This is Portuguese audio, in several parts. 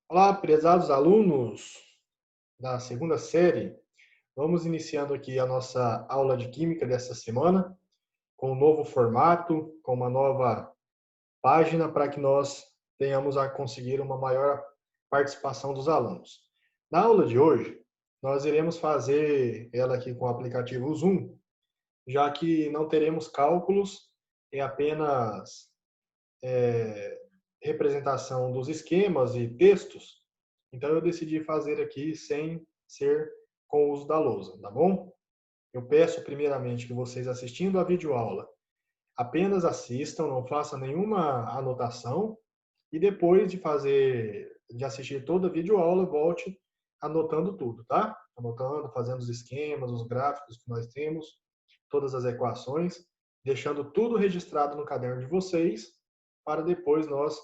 Olá, prezados alunos da segunda série. Vamos iniciando aqui a nossa aula de Química dessa semana, com um novo formato, com uma nova página, para que nós tenhamos a conseguir uma maior participação dos alunos. Na aula de hoje, nós iremos fazer ela aqui com o aplicativo Zoom, já que não teremos cálculos, é apenas representação dos esquemas e textos. Então eu decidi fazer aqui sem ser com o uso da lousa, tá bom? Eu peço primeiramente que vocês assistindo a videoaula apenas assistam, não façam nenhuma anotação e depois de assistir toda a videoaula, volte anotando tudo, tá? Anotando, fazendo os esquemas, os gráficos que nós temos, todas as equações, deixando tudo registrado no caderno de vocês, para depois nós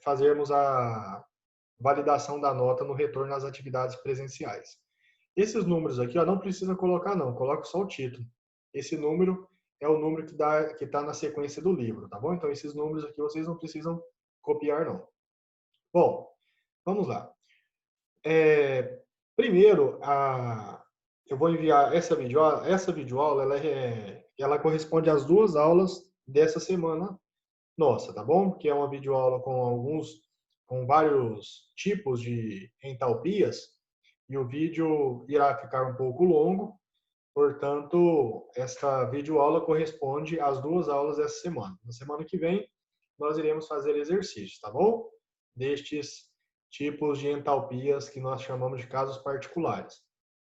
fazermos a validação da nota no retorno às atividades presenciais. Esses números aqui, ó, não precisa colocar não, coloca só o título. Esse número é o número que está na sequência do livro, tá bom? Então esses números aqui vocês não precisam copiar não. Bom, vamos lá. Primeiro, eu vou enviar essa videoaula, ela corresponde às duas aulas dessa semana nossa, tá bom? Que é uma videoaula com vários tipos de entalpias, e o vídeo irá ficar um pouco longo, portanto, esta videoaula corresponde às duas aulas dessa semana. Na semana que vem, nós iremos fazer exercícios, tá bom? Destes tipos de entalpias que nós chamamos de casos particulares.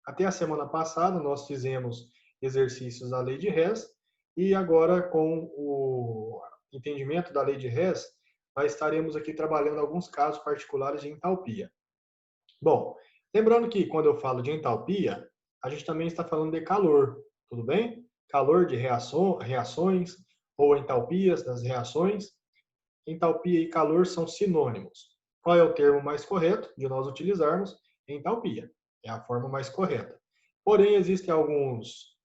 Até a semana passada, nós fizemos exercícios da lei de Hess, e agora, com o entendimento da lei de Hess, nós estaremos aqui trabalhando alguns casos particulares de entalpia. Bom, lembrando que quando eu falo de entalpia, a gente também está falando de calor, tudo bem? Calor de reações ou entalpias das reações. Entalpia e calor são sinônimos. Qual é o termo mais correto de nós utilizarmos? Entalpia. É a forma mais correta. Porém, existem alguns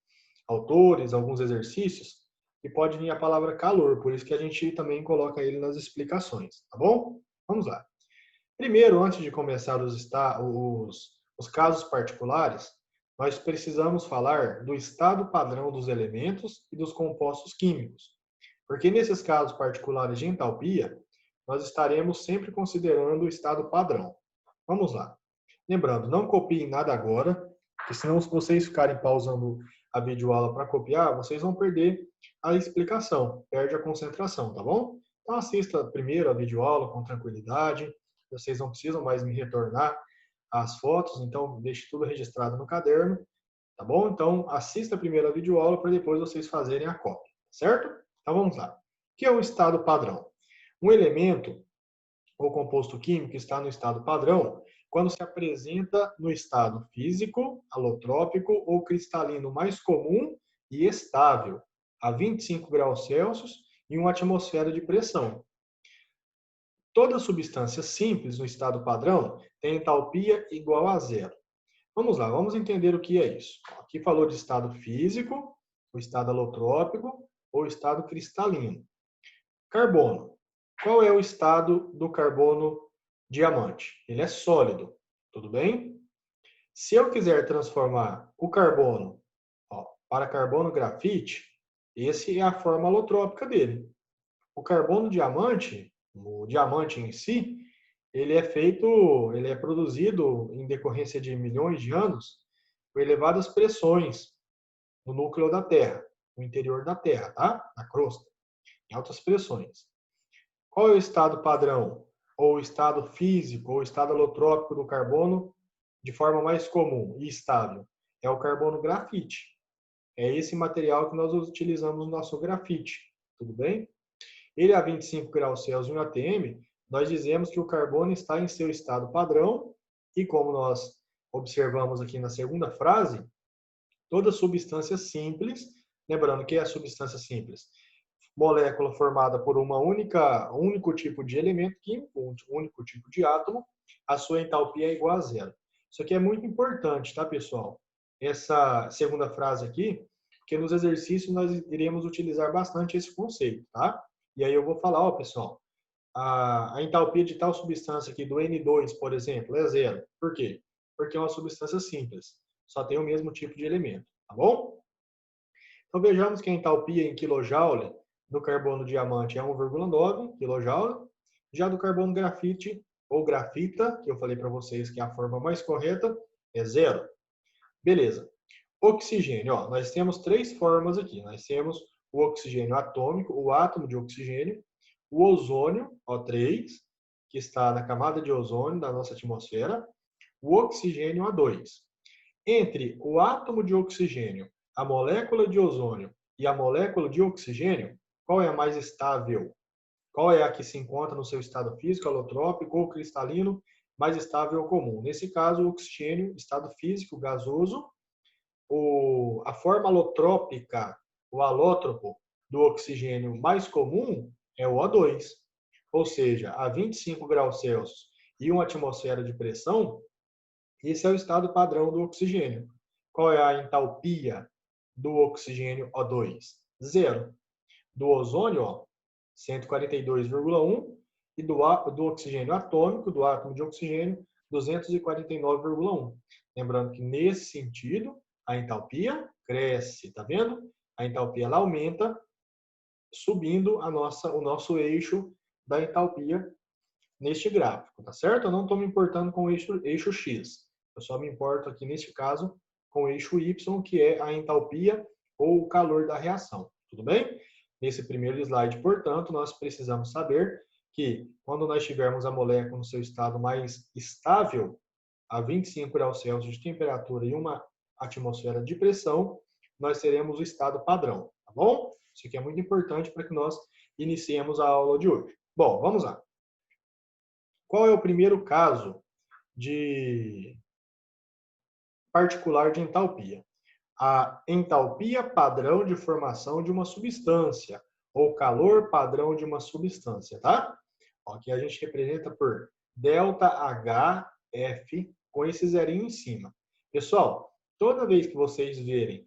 autores, alguns exercícios, que pode vir a palavra calor, por isso que a gente também coloca ele nas explicações, tá bom? Vamos lá. Primeiro, antes de começar os casos particulares, nós precisamos falar do estado padrão dos elementos e dos compostos químicos. Porque nesses casos particulares de entalpia, nós estaremos sempre considerando o estado padrão. Vamos lá. Lembrando, não copiem nada agora, porque senão se vocês ficarem pausando a videoaula para copiar, vocês vão perder a explicação, perde a concentração, tá bom? Então assista primeiro a videoaula com tranquilidade, vocês não precisam mais me retornar as fotos, então deixe tudo registrado no caderno, tá bom? Então assista primeiro a videoaula para depois vocês fazerem a cópia, certo? Então vamos lá. O que é o estado padrão? Um elemento ou composto químico está no estado padrão quando se apresenta no estado físico, alotrópico ou cristalino mais comum e estável, a 25 graus Celsius e uma atmosfera de pressão. Toda substância simples no estado padrão tem entalpia igual a zero. Vamos lá, vamos entender o que é isso. Aqui falou de estado físico, o estado alotrópico ou estado cristalino. Carbono. Qual é o estado do carbono diamante? Ele é sólido, tudo bem? Se eu quiser transformar o carbono para carbono grafite, esse é a forma alotrópica dele. O carbono diamante, o diamante em si, ele é produzido em decorrência de milhões de anos por elevadas pressões no núcleo da Terra, no interior da Terra, tá? Na crosta, em altas pressões. Qual é o estado padrão, ou o estado físico, ou o estado alotrópico do carbono de forma mais comum e estável? É o carbono grafite. É esse material que nós utilizamos no nosso grafite, tudo bem? Ele a 25 graus Celsius em atm, nós dizemos que o carbono está em seu estado padrão e, como nós observamos aqui na segunda frase, toda substância simples, lembrando que é a substância simples, molécula formada por um único tipo de elemento químico, um único tipo de átomo, a sua entalpia é igual a zero. Isso aqui é muito importante, tá, pessoal? Essa segunda frase aqui, porque nos exercícios nós iremos utilizar bastante esse conceito, tá? E aí eu vou falar, ó, pessoal, a entalpia de tal substância aqui, do N2, por exemplo, é zero. Por quê? Porque é uma substância simples, só tem o mesmo tipo de elemento, tá bom? Então vejamos que a entalpia em kJ do carbono diamante é 1,9 kJ, já do carbono grafite ou grafita, que eu falei para vocês que é a forma mais correta, é zero. Beleza. Oxigênio, ó, nós temos três formas aqui. Nós temos o oxigênio atômico, o átomo de oxigênio, o ozônio, O3, que está na camada de ozônio da nossa atmosfera, o oxigênio A2. Entre o átomo de oxigênio, a molécula de ozônio e a molécula de oxigênio, qual é a mais estável? Qual é a que se encontra no seu estado físico, alotrópico ou cristalino, mais estável ou comum? Nesse caso, o oxigênio, estado físico, gasoso, a forma alotrópica, o alótropo do oxigênio mais comum é o O2. Ou seja, a 25 graus Celsius e uma atmosfera de pressão, esse é o estado padrão do oxigênio. Qual é a entalpia do oxigênio O2? Zero. Do ozônio, ó, 142,1 e do oxigênio atômico, do átomo de oxigênio, 249,1. Lembrando que nesse sentido, a entalpia cresce, tá vendo? A entalpia ela aumenta, subindo o nosso eixo da entalpia neste gráfico, tá certo? Eu não estou me importando com o eixo X. Eu só me importo aqui, neste caso, com o eixo Y, que é a entalpia ou o calor da reação. Tudo bem? Nesse primeiro slide, portanto, nós precisamos saber que quando nós tivermos a molécula no seu estado mais estável, a 25 graus Celsius de temperatura e uma atmosfera de pressão, nós teremos o estado padrão, tá bom? Isso aqui é muito importante para que nós iniciemos a aula de hoje. Bom, vamos lá. Qual é o primeiro caso de particular de entalpia? A entalpia padrão de formação de uma substância, ou calor padrão de uma substância, tá? Aqui a gente representa por ΔHF com esse zerinho em cima. Pessoal, toda vez que vocês verem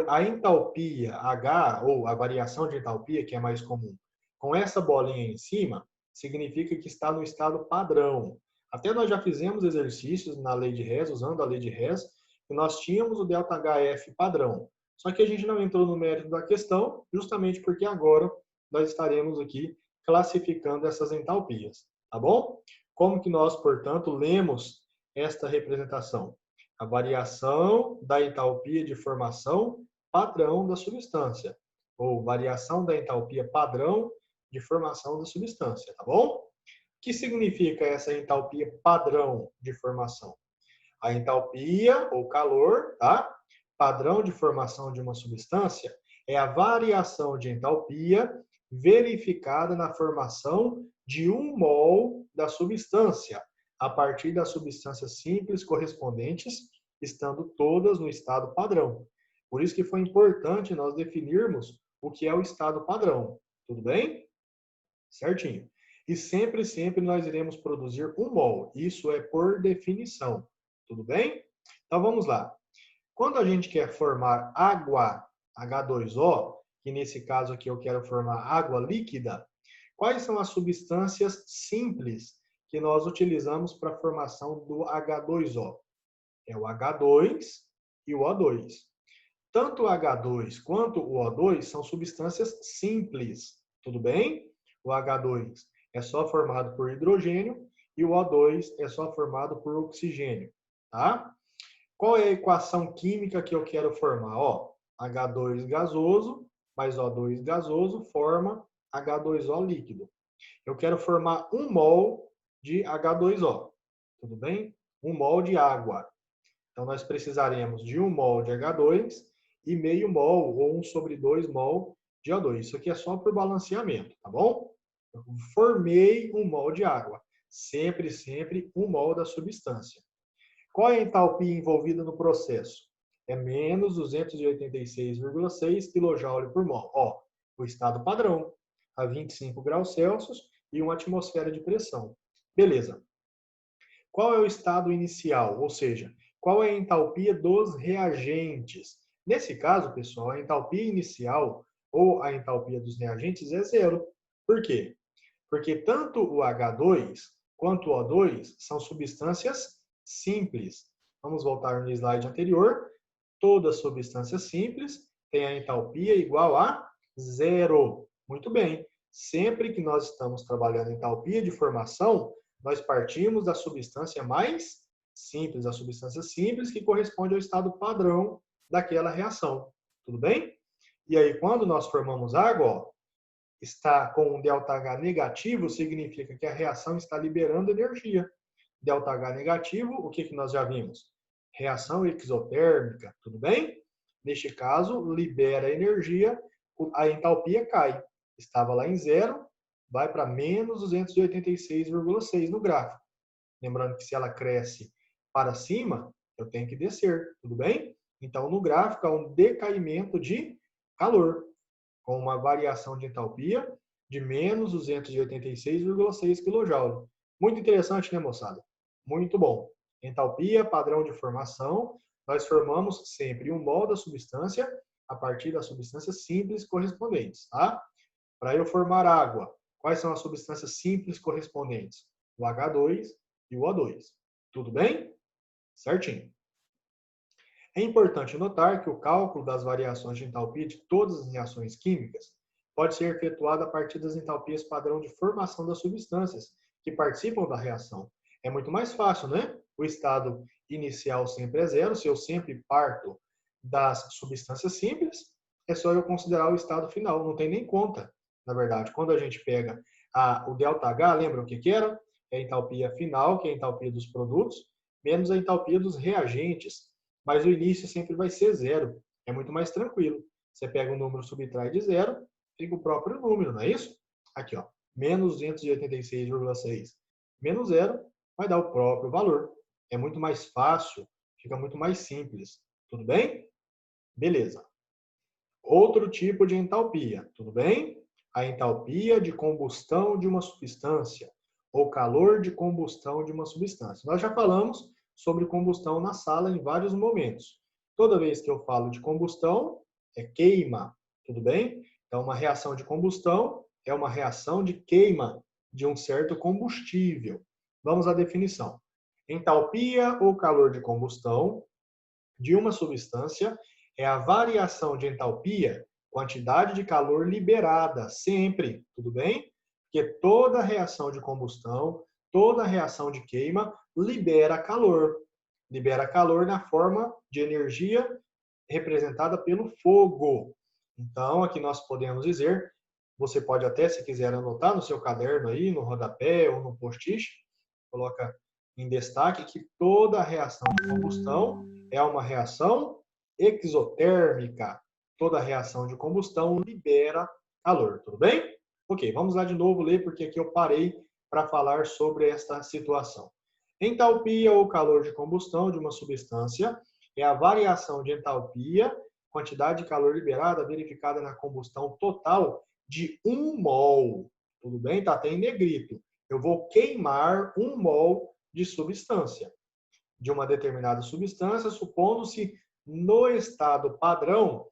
a entalpia H, ou a variação de entalpia, que é mais comum, com essa bolinha em cima, significa que está no estado padrão. Até nós já fizemos exercícios na lei de Hess, usando a lei de Hess, e nós tínhamos o ΔHF padrão. Só que a gente não entrou no mérito da questão, justamente porque agora nós estaremos aqui classificando essas entalpias, tá bom? Como que nós, portanto, lemos esta representação? A variação da entalpia de formação padrão da substância, ou variação da entalpia padrão de formação da substância, tá bom? O que significa essa entalpia padrão de formação? A entalpia, ou calor, tá? Padrão de formação de uma substância é a variação de entalpia verificada na formação de 1 mol da substância, a partir das substâncias simples correspondentes, estando todas no estado padrão. Por isso que foi importante nós definirmos o que é o estado padrão. Tudo bem? Certinho. E sempre, sempre nós iremos produzir 1 mol. Isso é por definição. Tudo bem? Então vamos lá. Quando a gente quer formar água, H2O, que nesse caso aqui eu quero formar água líquida, quais são as substâncias simples que nós utilizamos para a formação do H2O? É o H2 e o O2. Tanto o H2 quanto o O2 são substâncias simples, tudo bem? O H2 é só formado por hidrogênio e o O2 é só formado por oxigênio, tá? Qual é a equação química que eu quero formar? Ó, H2 gasoso mais O2 gasoso forma H2O líquido. Eu quero formar 1 mol de H2O, tudo bem? 1 mol de água. Então, nós precisaremos de 1 mol de H2 e meio mol, ou 1/2 mol de O2. Isso aqui é só por balanceamento, tá bom? Eu formei 1 mol de água. Sempre, sempre 1 mol da substância. Qual é a entalpia envolvida no processo? É menos 286,6 kJ por mol. Ó, o estado padrão, a 25 graus Celsius e uma atmosfera de pressão. Beleza. Qual é o estado inicial? Ou seja, qual é a entalpia dos reagentes? Nesse caso, pessoal, a entalpia inicial ou a entalpia dos reagentes é zero. Por quê? Porque tanto o H2 quanto o O2 são substâncias simples. Vamos voltar no slide anterior. Toda substância simples tem a entalpia igual a zero. Muito bem. Sempre que nós estamos trabalhando em entalpia de formação, nós partimos da substância mais simples, a substância simples que corresponde ao estado padrão daquela reação. Tudo bem? E aí, quando nós formamos água, ó, está com um ΔH negativo, significa que a reação está liberando energia. ΔH negativo, o que nós já vimos? Reação exotérmica, tudo bem? Neste caso, libera energia, a entalpia cai. Estava lá em zero, vai para menos 286,6 no gráfico. Lembrando que se ela cresce para cima, eu tenho que descer, tudo bem? Então, no gráfico, há um decaimento de calor, com uma variação de entalpia de menos 286,6 kJ. Muito interessante, né, moçada? Muito bom. Entalpia, padrão de formação, nós formamos sempre um mol da substância a partir das substâncias simples correspondentes, tá? Para eu formar água, quais são as substâncias simples correspondentes? O H2 e o O2. Tudo bem? Certinho. É importante notar que o cálculo das variações de entalpia de todas as reações químicas pode ser efetuado a partir das entalpias padrão de formação das substâncias que participam da reação. É muito mais fácil, né? O estado inicial sempre é zero, se eu sempre parto das substâncias simples, é só eu considerar o estado final, não tem nem conta, na verdade. Quando a gente pega o ΔH, lembra o que era? É a entalpia final, que é a entalpia dos produtos, menos a entalpia dos reagentes. Mas o início sempre vai ser zero. É muito mais tranquilo. Você pega um número, subtrai de zero, fica o próprio número, não é isso? Aqui, ó, menos 286,6 menos zero vai dar o próprio valor. É muito mais fácil, fica muito mais simples. Tudo bem? Beleza. Outro tipo de entalpia, tudo bem? A entalpia de combustão de uma substância, ou calor de combustão de uma substância. Nós já falamos sobre combustão na sala em vários momentos. Toda vez que eu falo de combustão, é queima, tudo bem? Então, uma reação de combustão é uma reação de queima de um certo combustível. Vamos à definição. Entalpia ou calor de combustão de uma substância é a variação de entalpia, quantidade de calor liberada, sempre, tudo bem? Porque toda reação de combustão, toda reação de queima libera calor. Libera calor na forma de energia representada pelo fogo. Então, aqui nós podemos dizer, você pode até, se quiser anotar no seu caderno aí, no rodapé ou no post-it, coloca em destaque que toda reação de combustão é uma reação exotérmica. Toda reação de combustão libera calor, tudo bem? Ok, vamos lá de novo ler, porque aqui eu parei para falar sobre esta situação. Entalpia ou calor de combustão de uma substância é a variação de entalpia, quantidade de calor liberada verificada na combustão total de 1 mol. Tudo bem? Está até em negrito. Eu vou queimar 1 mol de substância, de uma determinada substância, supondo-se no estado padrão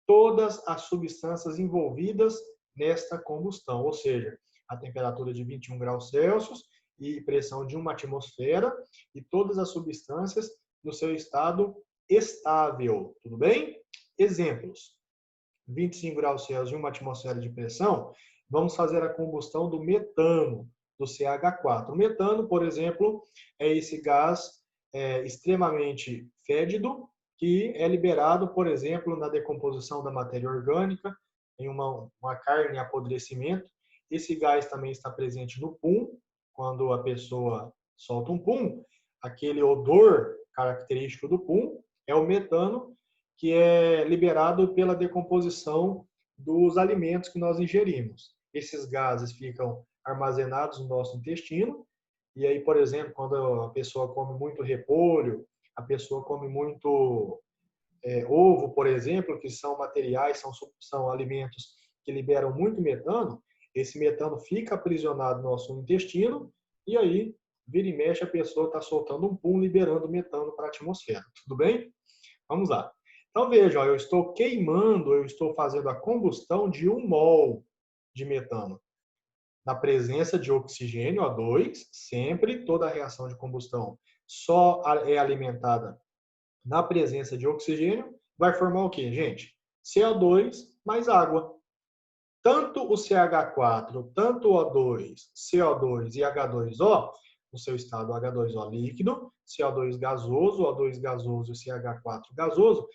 todas as substâncias envolvidas nesta combustão, ou seja, a temperatura de 21 graus Celsius e pressão de 1 atmosfera e todas as substâncias no seu estado estável, tudo bem? Exemplos: 25 graus Celsius e 1 atmosfera de pressão, vamos fazer a combustão do metano, do CH4. O metano, por exemplo, é esse gás extremamente fédido que é liberado, por exemplo, na decomposição da matéria orgânica, em uma carne em apodrecimento. Esse gás também está presente no pum, quando a pessoa solta um pum, aquele odor característico do pum é o metano, que é liberado pela decomposição dos alimentos que nós ingerimos. Esses gases ficam armazenados no nosso intestino, e aí, por exemplo, quando a pessoa come muito repolho, a pessoa come muito ovo, por exemplo, que são materiais, são alimentos que liberam muito metano, esse metano fica aprisionado no nosso intestino, e aí, vira e mexe, a pessoa está soltando um pum, liberando metano para a atmosfera. Tudo bem? Vamos lá. Então, veja, eu estou queimando, eu estou fazendo a combustão de 1 mol de metano. na presença de oxigênio, O2, sempre toda a reação de combustão só é alimentada na presença de oxigênio, vai formar o quê, gente? CO2 mais água. Tanto o CH4, tanto o O2, CO2 e H2O, no seu estado H2O líquido, CO2 gasoso, O2 gasoso e CH4 gasoso,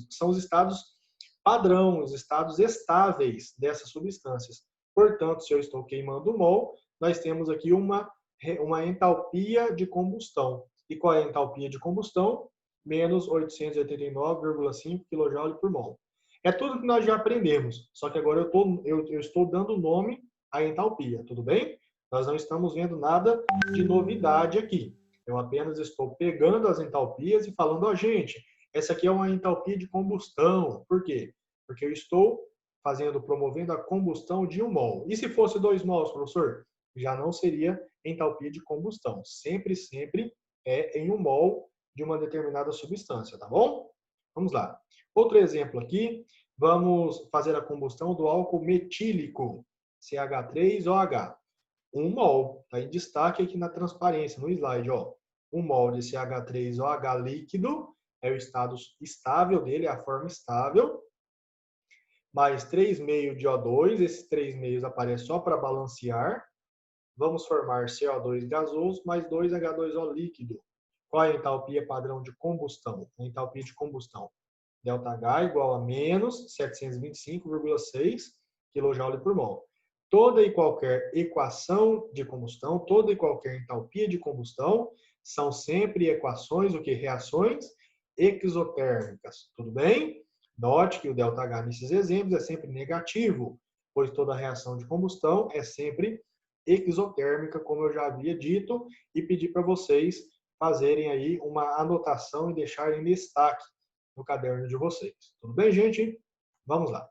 são os estados padrão, os estados estáveis dessas substâncias. Portanto, se eu estou queimando mol, nós temos aqui uma entalpia de combustão. E qual é a entalpia de combustão? Menos 889,5 kJ por mol. É tudo que nós já aprendemos, só que agora eu estou dando nome à entalpia, tudo bem? Nós não estamos vendo nada de novidade aqui. Eu apenas estou pegando as entalpias e falando, ó, gente, essa aqui é uma entalpia de combustão. Por quê? Porque eu estou promovendo a combustão de 1 mol. E se fosse 2 mols, professor? Já não seria entalpia de combustão. Sempre é em 1 mol de uma determinada substância, tá bom? Vamos lá. Outro exemplo aqui, vamos fazer a combustão do álcool metílico, CH3OH. 1 mol, está em destaque aqui na transparência, no slide, ó. 1 mol de CH3OH líquido, é o estado estável dele, é a forma estável, mais 3,5 de O2, esses 3,5 aparecem só para balancear. Vamos formar CO2 gasoso mais 2H2O líquido. Qual é a entalpia padrão de combustão? A entalpia de combustão. ΔH igual a menos 725,6 kJ por mol. Toda e qualquer equação de combustão, toda e qualquer entalpia de combustão são sempre equações, o que? Reações exotérmicas. Tudo bem? Note que o ΔH nesses exemplos é sempre negativo, pois toda reação de combustão é sempre exotérmica, como eu já havia dito, e pedi para vocês fazerem aí uma anotação e deixarem destaque no caderno de vocês. Tudo bem, gente? Vamos lá.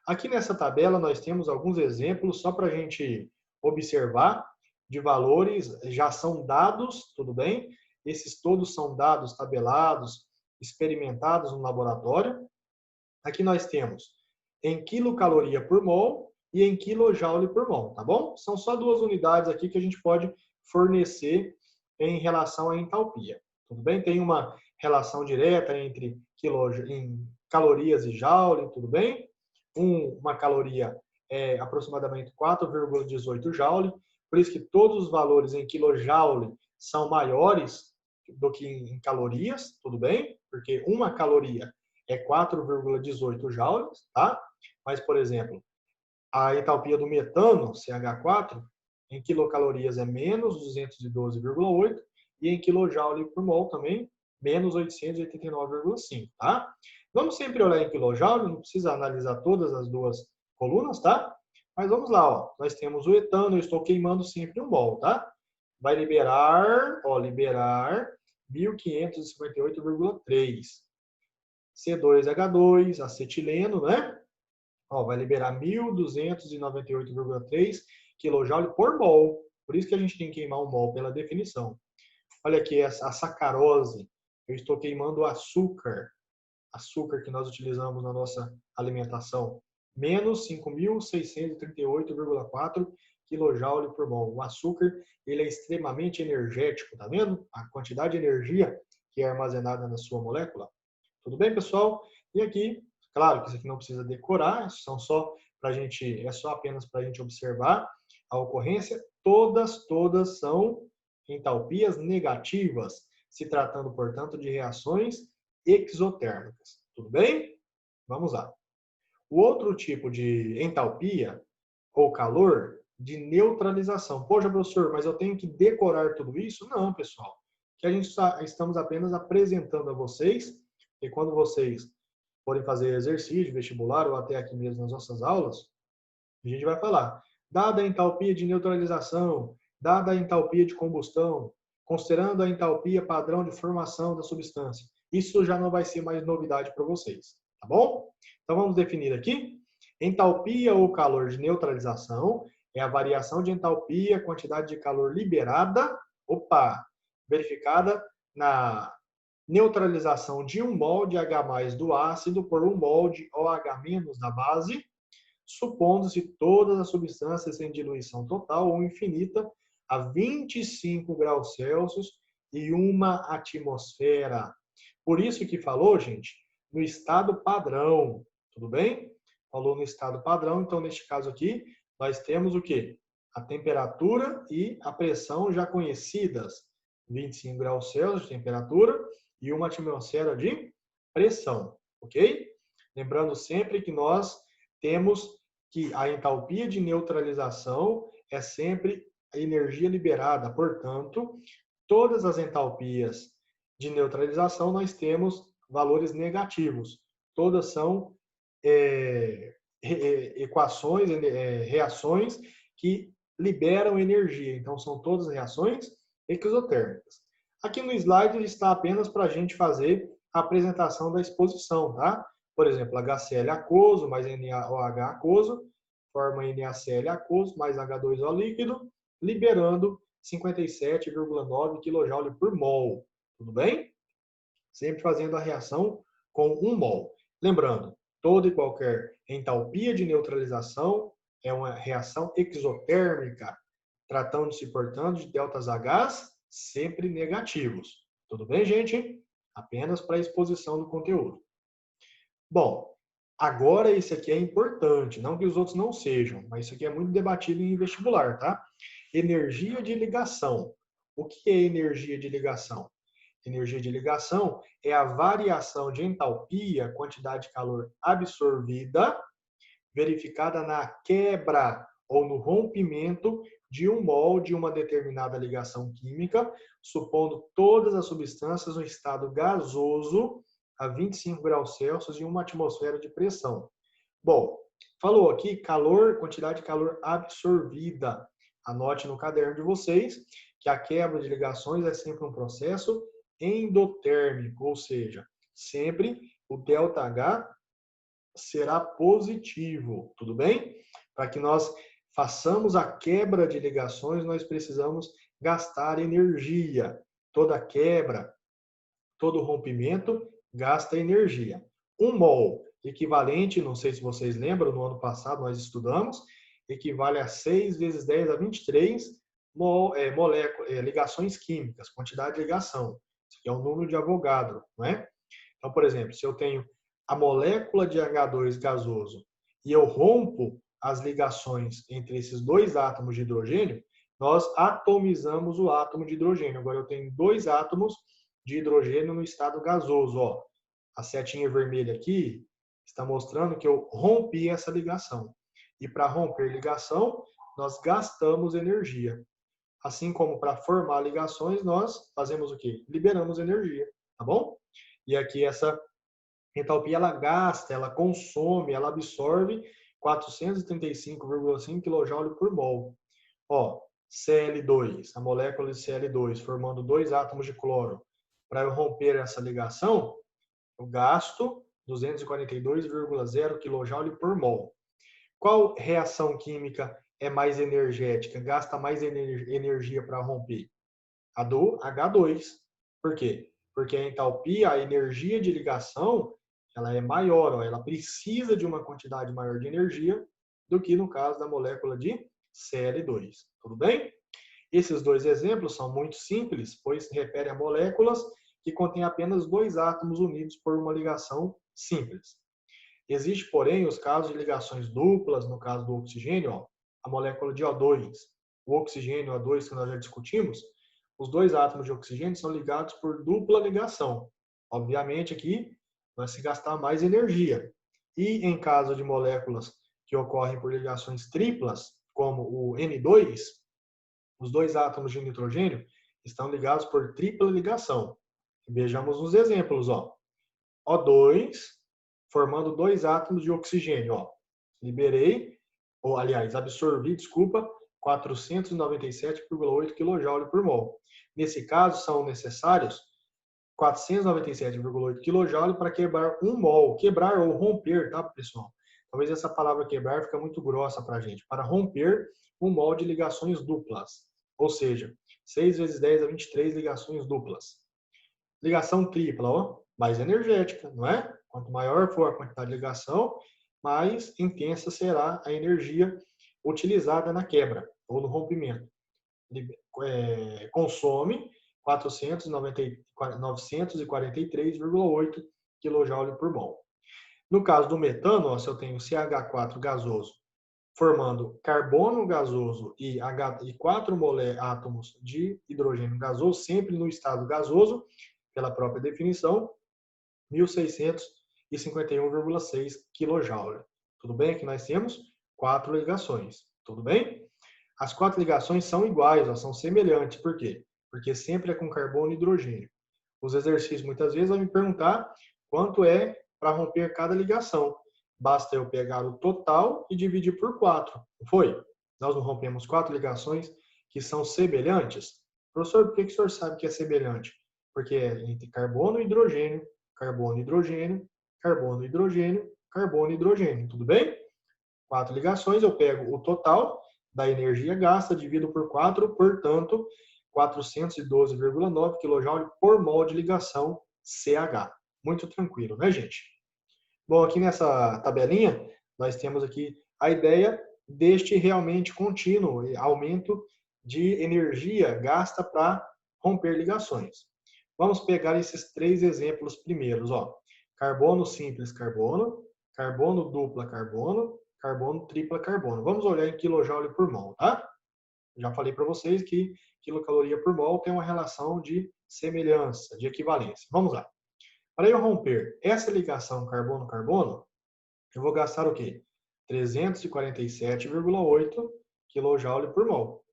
Aqui nessa tabela nós temos alguns exemplos só para a gente observar de valores, já são dados, tudo bem? Esses todos são dados tabelados, experimentados no laboratório. Aqui nós temos em quilocaloria por mol e em quilojoule por mol, tá bom? São só duas unidades aqui que a gente pode fornecer em relação à entalpia. Tudo bem? Tem uma relação direta entre em calorias e joule, tudo bem? Uma caloria é aproximadamente 4,18 joule, por isso que todos os valores em quilojoule são maiores do que em calorias, tudo bem? Porque uma caloria é 4,18 joules, tá? Mas, por exemplo, a entalpia do metano, CH4, em quilocalorias é menos 212,8 e em quilojoule por mol também, menos 889,5, tá? Vamos sempre olhar em quilojoule, não precisa analisar todas as duas colunas, tá? Mas vamos lá, ó. Nós temos o etano, eu estou queimando sempre 1 mol, tá? Vai liberar 1.558,3. C2H2, acetileno, né? Ó, vai liberar 1.298,3 kJ por mol. Por isso que a gente tem que queimar 1 mol pela definição. Olha aqui a sacarose. Eu estou queimando açúcar. Açúcar que nós utilizamos na nossa alimentação. Menos 5.638,4 kJ por mol. O açúcar, ele é extremamente energético, tá vendo? A quantidade de energia que é armazenada na sua molécula. Tudo bem, pessoal? E aqui, claro que isso aqui não precisa decorar, são só para é só apenas para a gente observar a ocorrência. Todas são entalpias negativas, se tratando, portanto, de reações exotérmicas. Tudo bem? Vamos lá. O outro tipo de entalpia, ou calor, de neutralização. Poxa, professor, mas eu tenho que decorar tudo isso? Não, pessoal. Que a gente estamos apenas apresentando a vocês. E quando vocês forem fazer exercício, vestibular ou até aqui mesmo nas nossas aulas, a gente vai falar, dada a entalpia de neutralização, dada a entalpia de combustão, considerando a entalpia padrão de formação da substância. Isso já não vai ser mais novidade para vocês, tá bom? Então vamos definir aqui. Entalpia ou calor de neutralização é a variação de entalpia, quantidade de calor liberada, verificada na neutralização de 1 mol de H+ do ácido por 1 mol de OH- da base, supondo-se todas as substâncias em diluição total ou infinita a 25 graus Celsius e uma atmosfera. Por isso que falou, gente, no estado padrão, tudo bem? Falou no estado padrão, então neste caso aqui, nós temos o quê? A temperatura e a pressão já conhecidas, 25 graus Celsius de temperatura e uma atmosfera de pressão, ok? Lembrando sempre que nós temos que a entalpia de neutralização é sempre a energia liberada, portanto, todas as entalpias de neutralização nós temos valores negativos. Todas são equações, reações que liberam energia. Então, são todas reações exotérmicas. Aqui no slide ele está apenas para a gente fazer a apresentação da exposição, tá? Por exemplo, HCl aquoso mais NaOH aquoso, forma NaCl aquoso mais H2O líquido, liberando 57,9 kJ por mol. Tudo bem? Sempre fazendo a reação com 1 mol. Lembrando, toda e qualquer entalpia de neutralização é uma reação exotérmica, tratando-se, portanto, de deltas H sempre negativos. Tudo bem, gente? Apenas para a exposição do conteúdo. Bom, agora isso aqui é importante, não que os outros não sejam, mas isso aqui é muito debatido em vestibular, tá? Energia de ligação. O que é energia de ligação? Energia de ligação é a variação de entalpia, quantidade de calor absorvida, verificada na quebra ou no rompimento de 1 mol de uma determinada ligação química, supondo todas as substâncias no estado gasoso a 25 graus Celsius e uma atmosfera de pressão. Bom, falou aqui calor, quantidade de calor absorvida. Anote no caderno de vocês que a quebra de ligações é sempre um processo endotérmico, ou seja, sempre o ΔH será positivo, tudo bem? Para que nós façamos a quebra de ligações, nós precisamos gastar energia. Toda quebra, todo rompimento gasta energia. 1 mol equivalente, não sei se vocês lembram, no ano passado nós estudamos, equivale a 6 vezes 10 a 23 ligações químicas, quantidade de ligação. Isso aqui é o número de Avogadro, não é? Então, por exemplo, se eu tenho a molécula de H2 gasoso e eu rompo as ligações entre esses dois átomos de hidrogênio, nós atomizamos o átomo de hidrogênio. Agora eu tenho 2 átomos de hidrogênio no estado gasoso. Ó. A setinha vermelha aqui está mostrando que eu rompi essa ligação. E para romper ligação, nós gastamos energia. Assim como para formar ligações, nós fazemos o quê? Liberamos energia, tá bom? E aqui essa entalpia, ela gasta, ela consome, ela absorve 435,5 kJ por mol. Ó, Cl2, a molécula de Cl2, formando 2 átomos de cloro. Para eu romper essa ligação, eu gasto 242,0 kJ por mol. Qual reação química é mais energética, gasta mais energia para romper? A do H2. Por quê? Porque a entalpia, a energia de ligação, ela é maior, ó, ela precisa de uma quantidade maior de energia do que no caso da molécula de Cl2. Tudo bem? Esses 2 exemplos são muito simples, pois se referem a moléculas que contêm apenas 2 átomos unidos por uma ligação simples. Existe, porém, os casos de ligações duplas, no caso do oxigênio, ó, a molécula de O2, o oxigênio O2 que nós já discutimos, os 2 átomos de oxigênio são ligados por dupla ligação. Obviamente aqui vai se gastar mais energia. E em caso de moléculas que ocorrem por ligações triplas, como o N2, os 2 átomos de nitrogênio estão ligados por tripla ligação. Vejamos os exemplos, ó. O2 formando 2 átomos de oxigênio, ó. Liberei, ou aliás, absorvi, desculpa, 497,8 kJ por mol. Nesse caso, são necessários 497,8 kJ para quebrar 1 mol. Quebrar ou romper, tá, pessoal? Talvez essa palavra quebrar fica muito grossa para a gente. Para romper 1 mol de ligações duplas. Ou seja, 6 vezes 10 a 23 ligações duplas. Ligação tripla, ó, mais energética, não é? Quanto maior for a quantidade de ligação, mais intensa será a energia utilizada na quebra ou no rompimento. Consome 943,8 kJ por mol. No caso do metano, ó, se eu tenho CH4 gasoso formando carbono gasoso e 4 átomos de hidrogênio gasoso, sempre no estado gasoso, pela própria definição, 1.651,6 kJ. Tudo bem? Aqui nós temos 4 ligações. Tudo bem? As 4 ligações são iguais, ó, são semelhantes. Por quê? Porque sempre é com carbono e hidrogênio. Os exercícios muitas vezes vão me perguntar quanto é para romper cada ligação. Basta eu pegar o total e dividir por 4. Não foi? Nós não rompemos 4 ligações que são semelhantes? Professor, por que o senhor sabe que é semelhante? Porque é entre carbono e hidrogênio, carbono e hidrogênio, carbono e hidrogênio, carbono e hidrogênio. Tudo bem? 4 ligações, eu pego o total da energia gasta, divido por 4, portanto, 412,9 kJ por mol de ligação CH. Muito tranquilo, né, gente? Bom, aqui nessa tabelinha, nós temos aqui a ideia deste realmente contínuo aumento de energia gasta para romper ligações. Vamos pegar esses 3 exemplos primeiros, ó. Carbono simples carbono, carbono dupla carbono, carbono tripla carbono. Vamos olhar em kJ por mol, tá? Já falei para vocês que quilocaloria por mol tem uma relação de semelhança, de equivalência. Vamos lá. Para eu romper essa ligação carbono-carbono, eu vou gastar o quê? 347,8 kJ por mol.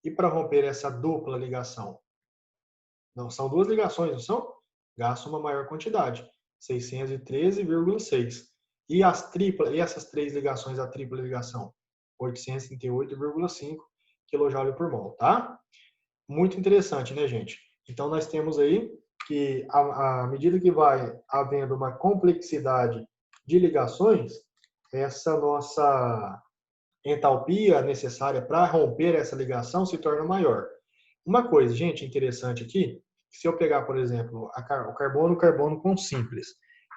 E para romper essa dupla ligação? Não, são 2 ligações, não são? Gasto uma maior quantidade, 613,6. E essas 3 ligações, a tripla ligação? 838,5 kJ por mol, tá? Muito interessante, né, gente? Então, nós temos aí que, à medida que vai havendo uma complexidade de ligações, essa nossa entalpia necessária para romper essa ligação se torna maior. Uma coisa, gente, interessante aqui, se eu pegar, por exemplo, o carbono com simples,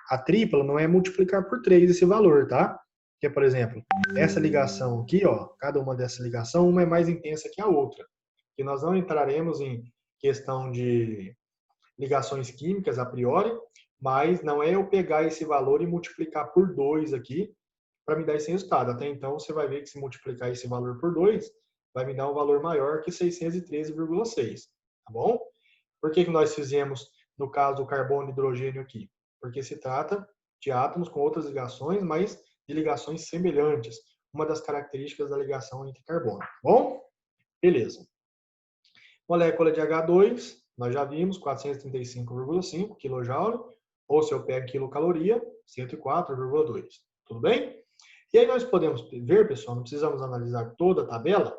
a tripla não é multiplicar por 3 esse valor, tá? Porque, por exemplo, essa ligação aqui, ó, cada uma dessa ligação, uma é mais intensa que a outra. E nós não entraremos em questão de ligações químicas a priori, mas não é eu pegar esse valor e multiplicar por 2 aqui para me dar esse resultado. Até então, você vai ver que se multiplicar esse valor por 2, vai me dar um valor maior que 613,6, tá bom? Por que nós fizemos, no caso do carbono e hidrogênio aqui? Porque se trata de átomos com outras ligações, mas de ligações semelhantes. Uma das características da ligação entre carbono, tá bom? Beleza. Molécula de H2, nós já vimos, 435,5 kJ, ou se eu pego quilocaloria, 104,2. Tudo bem? E aí nós podemos ver, pessoal, não precisamos analisar toda a tabela,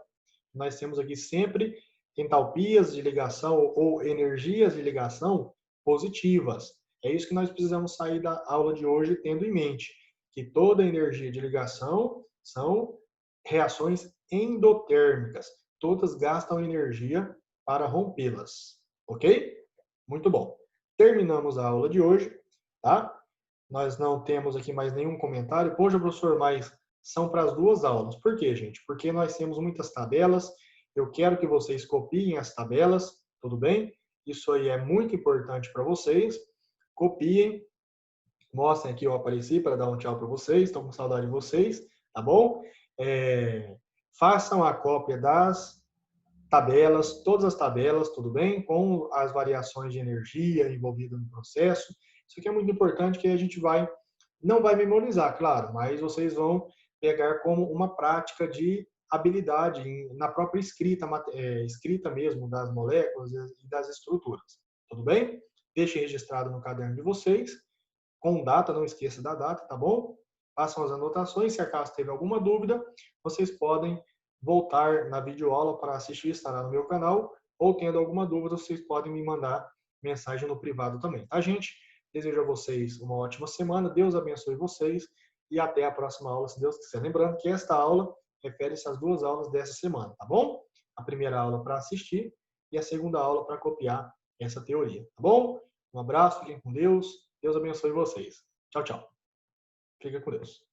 nós temos aqui sempre entalpias de ligação ou energias de ligação positivas. É isso que nós precisamos sair da aula de hoje tendo em mente, que toda energia de ligação são reações endotérmicas. Todas gastam energia para rompê-las, ok? Muito bom. Terminamos a aula de hoje, tá? Nós não temos aqui mais nenhum comentário. Poxa, professor, mas são para as 2 aulas. Por quê, gente? Porque nós temos muitas tabelas. Eu quero que vocês copiem as tabelas, tudo bem? Isso aí é muito importante para vocês. Copiem. Mostrem aqui, eu apareci para dar um tchau para vocês. Estou com saudade de vocês, tá bom? Façam a cópia das tabelas, todas as tabelas, tudo bem? Com as variações de energia envolvidas no processo. Isso aqui é muito importante que a gente não vai memorizar, claro, mas vocês vão pegar como uma prática de habilidade na própria escrita mesmo das moléculas e das estruturas. Tudo bem? Deixem registrado no caderno de vocês, com data, não esqueça da data, tá bom? Façam as anotações, se acaso teve alguma dúvida, vocês podem voltar na videoaula para assistir, estará no meu canal, ou tendo alguma dúvida, vocês podem me mandar mensagem no privado também, tá, gente? Desejo a vocês uma ótima semana, Deus abençoe vocês e até a próxima aula, se Deus quiser. Lembrando que esta aula refere-se às 2 aulas dessa semana, tá bom? A primeira aula para assistir e a segunda aula para copiar essa teoria, tá bom? Um abraço, fiquem com Deus, Deus abençoe vocês. Tchau, tchau. Fica com Deus.